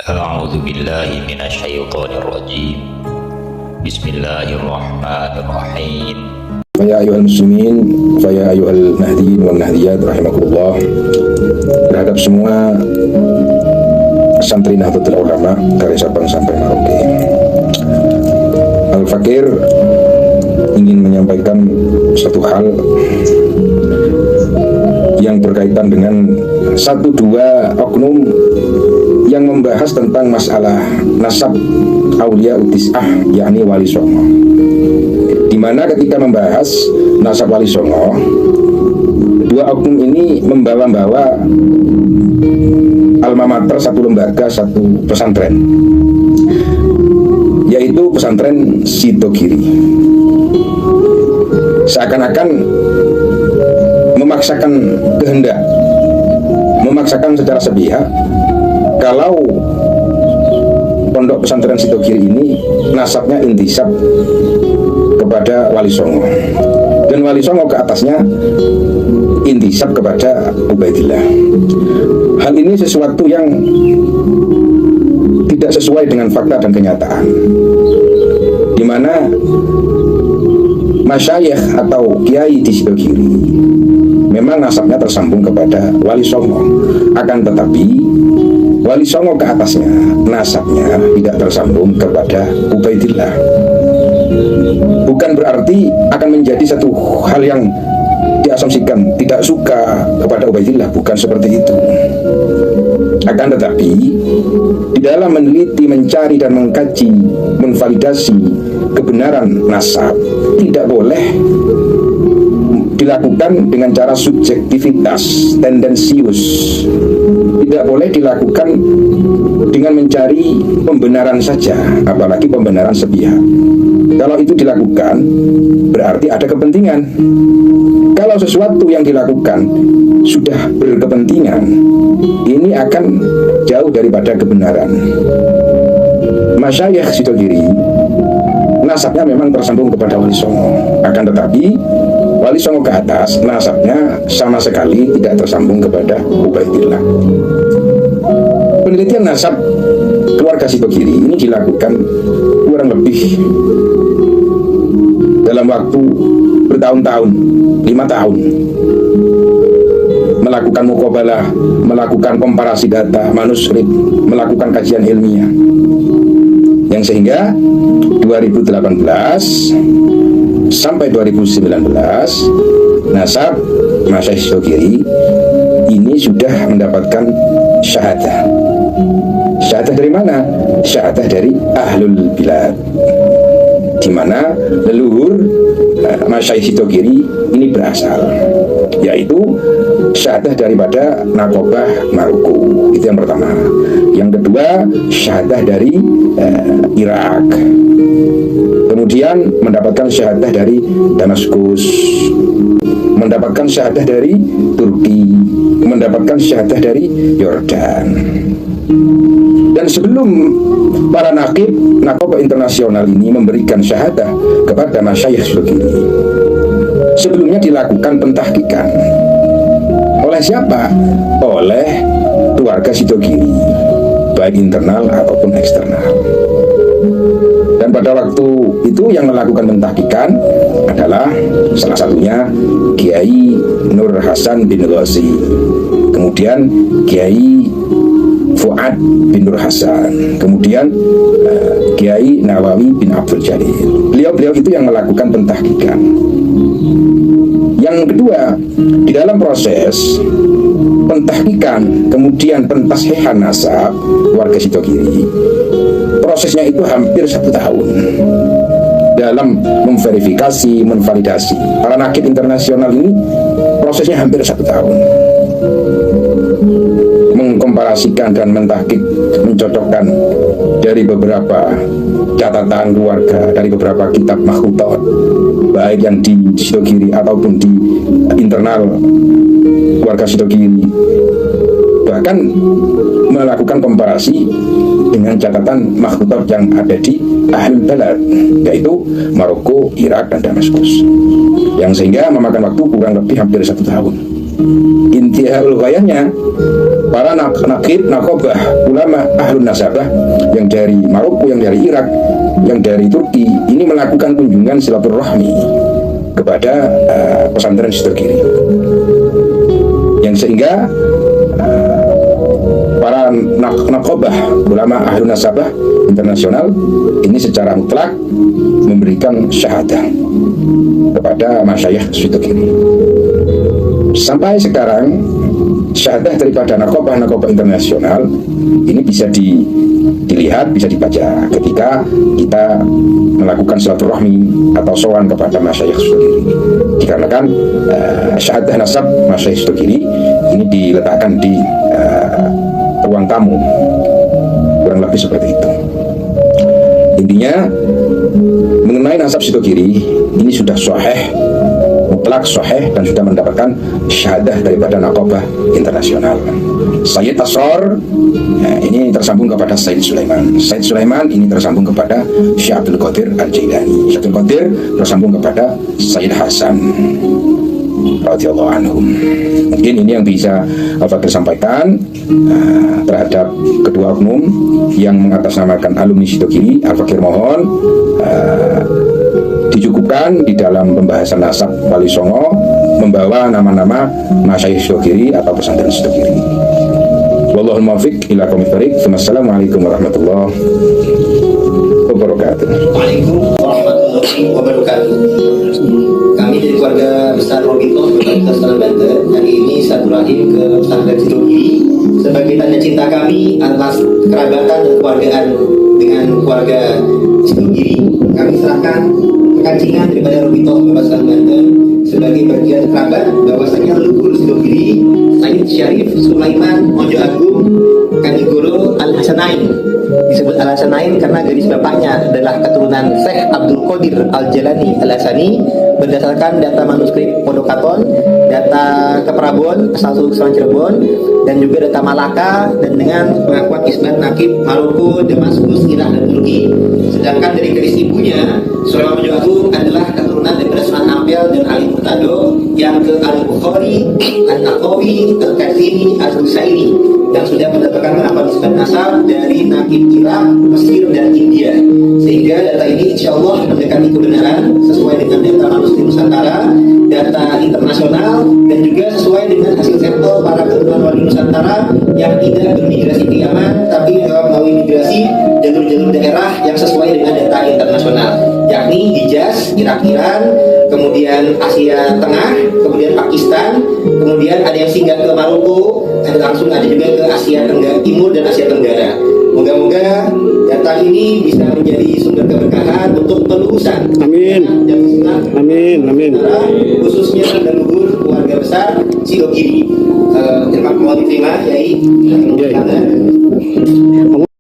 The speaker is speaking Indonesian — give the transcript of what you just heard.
A'udzu billahi minasyaitonir rajim. Bismillahirrahmanirrahim. Ya ayyuhal muslimin, ya ayyuhal nahdiyin wal nahdiyat rahimakumullah. Terhadap semua santri Nahdlatul Ulama dari Sabang sampai Merauke, Al-Fakir ingin menyampaikan satu hal yang berkaitan dengan satu dua oknum yang membahas tentang masalah nasab Aulia Utis'ah, yakni Wali Songo. Dimana ketika membahas nasab Wali Songo, dua oknum ini membawa-bawa alma mater, satu lembaga, satu pesantren, yaitu pesantren Sidogiri. Seakan-akan memaksakan kehendak, memaksakan secara sepihak kalau pondok pesantren Sidogiri ini nasabnya intisab kepada Wali Songo, dan Wali Songo ke atasnya intisab kepada Ubaidillah. Hal ini sesuatu yang tidak sesuai dengan fakta dan kenyataan, di mana masyayikh atau kiai di Sidogiri memang nasabnya tersambung kepada Wali Songo, akan tetapi Wali Songo ke atasnya nasabnya tidak tersambung kepada Ubaidillah. Bukan berarti akan menjadi satu hal yang diasumsikan tidak suka kepada Ubaidillah, bukan seperti itu. Akan tetapi di dalam meneliti, mencari dan mengkaji, menvalidasi kebenaran nasab tidak boleh dilakukan dengan cara subjektivitas, tendensius. Tidak boleh dilakukan dengan mencari pembenaran saja, apalagi pembenaran sepihak. Kalau itu dilakukan, berarti ada kepentingan. Kalau sesuatu yang dilakukan sudah berkepentingan, ini akan jauh daripada kebenaran. Masyayikh Sidogiri nasabnya memang tersambung kepada Wali Songo, akan tetapi Wali Songo ke atas nasabnya sama sekali tidak tersambung kepada Ubaidillah. Penelitian nasab keluarga Sidogiri ini dilakukan kurang lebih dalam waktu bertahun-tahun, 5 tahun, melakukan muqabalah, melakukan komparasi data, manuskrip, melakukan kajian ilmiah, yang sehingga 2018 sampai 2019 nasab Masyayikh Sidogiri ini sudah mendapatkan syahadah. Syahadah dari mana? Syahadah dari Ahlul Bilad, di mana leluhur Masyayikh Sidogiri ini berasal, yaitu syahadah daripada Nakobah Maroko. Itu yang pertama. Yang kedua, syahadah dari Irak. Kemudian mendapatkan syahadah dari Damaskus, mendapatkan syahadah dari Turki, mendapatkan syahadah dari Yordan. Dan sebelum para nakib Nakobah internasional ini memberikan syahadah kepada Masyayikh Sidogiri, sebelumnya dilakukan pentahkikan. Oleh siapa? Oleh keluarga Sidogiri, baik internal ataupun eksternal. Dan pada waktu itu yang melakukan pentahkikan adalah salah satunya Kiai Nur Hasan bin Ghazi, kemudian Kiai Fuad bin Nur Hasan, kemudian Kiai Nawawi bin Abdul Jalil. Beliau-beliau itu yang melakukan pentahkikan. Yang kedua, di dalam proses pentahkikan kemudian pentashihan nasab warga Sidogiri, prosesnya itu hampir 1 tahun dalam memverifikasi, menvalidasi. Para nakib internasional ini prosesnya hampir 1 tahun, mengkomparasikan dan mentahkik, mencocokkan dari beberapa catatan keluarga, dari beberapa kitab makhtutat, baik yang di Sidogiri ataupun di internal keluarga Sidogiri, bahkan melakukan komparasi dengan catatan makhtutat yang ada di Ahlul Balad, yaitu Maroko, Irak, dan Damaskus, yang sehingga memakan waktu kurang lebih hampir 1 tahun. intihaul ghayahnya para nakib, nakobah, ulama ahlun nasabah yang dari Maroko, yang dari Irak, yang dari Turki ini melakukan kunjungan silaturahmi kepada pesantren Sidogiri, yang sehingga para nakobah, ulama ahlun nasabah internasional ini secara mutlak memberikan syahadah kepada masyayikh Sidogiri. Sampai sekarang syahadah daripada nakobah internasional ini bisa dilihat, bisa dibaca ketika kita melakukan silaturahmi atau sowan kepada masyayikh Sidogiri. Dikarenakan syahadah nasab masyayikh Sidogiri ini diletakkan di ruang tamu, kurang lebih seperti itu. Intinya mengenai nasab Sidogiri ini sudah sahih, mutlak sahih, dan sudah mendapatkan syahadah daripada nakobah internasional. Sayyid Asror ini tersambung kepada Sayyid Sulaiman. Sayyid Sulaiman ini tersambung kepada Syekh Abdul Qadir Al-Jailani. Syekh Abdul Qadir tersambung kepada Sayyid Hasan radhiyallahu anhum. Mungkin ini yang bisa Al-Fakir sampaikan terhadap kedua oknum yang mengatasnamakan alumni Sidogiri. Al-Fakir mohon dicukupkan di dalam pembahasan nasab Wali Songo membawa nama-nama masyayikh Sidogiri atau pesantren Sidogiri. Wallahul muwaffiq ila aqwamit thoriq. Wassalamualaikum warahmatullahi wabarakatuh. Waalaikumsalam warahmatullahi wabarakatuh. Kami dari keluarga besar Robito Kabupaten Serang Banten hari ini silaturahim ke pesantren Sidogiri sebagai tanda cinta kami atas kerabatan dan keluargaan dengan keluarga Sidogiri. Kami serahkan kekancingan daripada Robito Kabupaten Serang Banten sebagai bagian kerabat bahwasanya leluhur Sidogiri Sayyid Syarif Sulaiman Mojo Agung Kanigoro Al-Hasanain. Disebut Al-Hasanain karena garis bapaknya adalah keturunan Syekh Abdul Qadir Al-Jalani Al-Hasani berdasarkan data manuskrip Podokaton, data Keprabon, asal usulan Cirebon, dan juga data Malaka, dan dengan pengakuan Isbat Nakib Maroko, Damaskus, Irak, dan Turki. Sedangkan dari garis ibunya Sulaiman Mojo Agung adalah keturunan daripada Sunan Ampel dan Ali Murtado yang ke Al-Bukhari, Al-Naqawi, Al-Kazini, Al-Husaini, yang sudah mendapatkan pengakuan Isbat Nasab dari Nakib Irak, Mesir, dan India. Sehingga data ini insya Allah mendekati kebenaran sesuai dengan data manuskrip Nusantara, data internasional, dan juga sesuai dengan hasil sampel para keturunan wali Nusantara yang tidak bermigrasi ke Yaman, tapi melalui migrasi jalur-jalur daerah yang sesuai dengan data internasional, yakni Hijaz, Irak-Iran, kemudian Asia Tengah, kemudian Pakistan, kemudian ada yang singgah ke Maroko, dan langsung ada juga ke Asia Tenggara Timur dan Asia Tenggara. Moga-moga data ini bisa menjadi sumber keberkahan untuk penerusan. Amin. Amin. Amin. Khususnya leluhur keluarga besar Sidogiri. Terima kasih, Yai.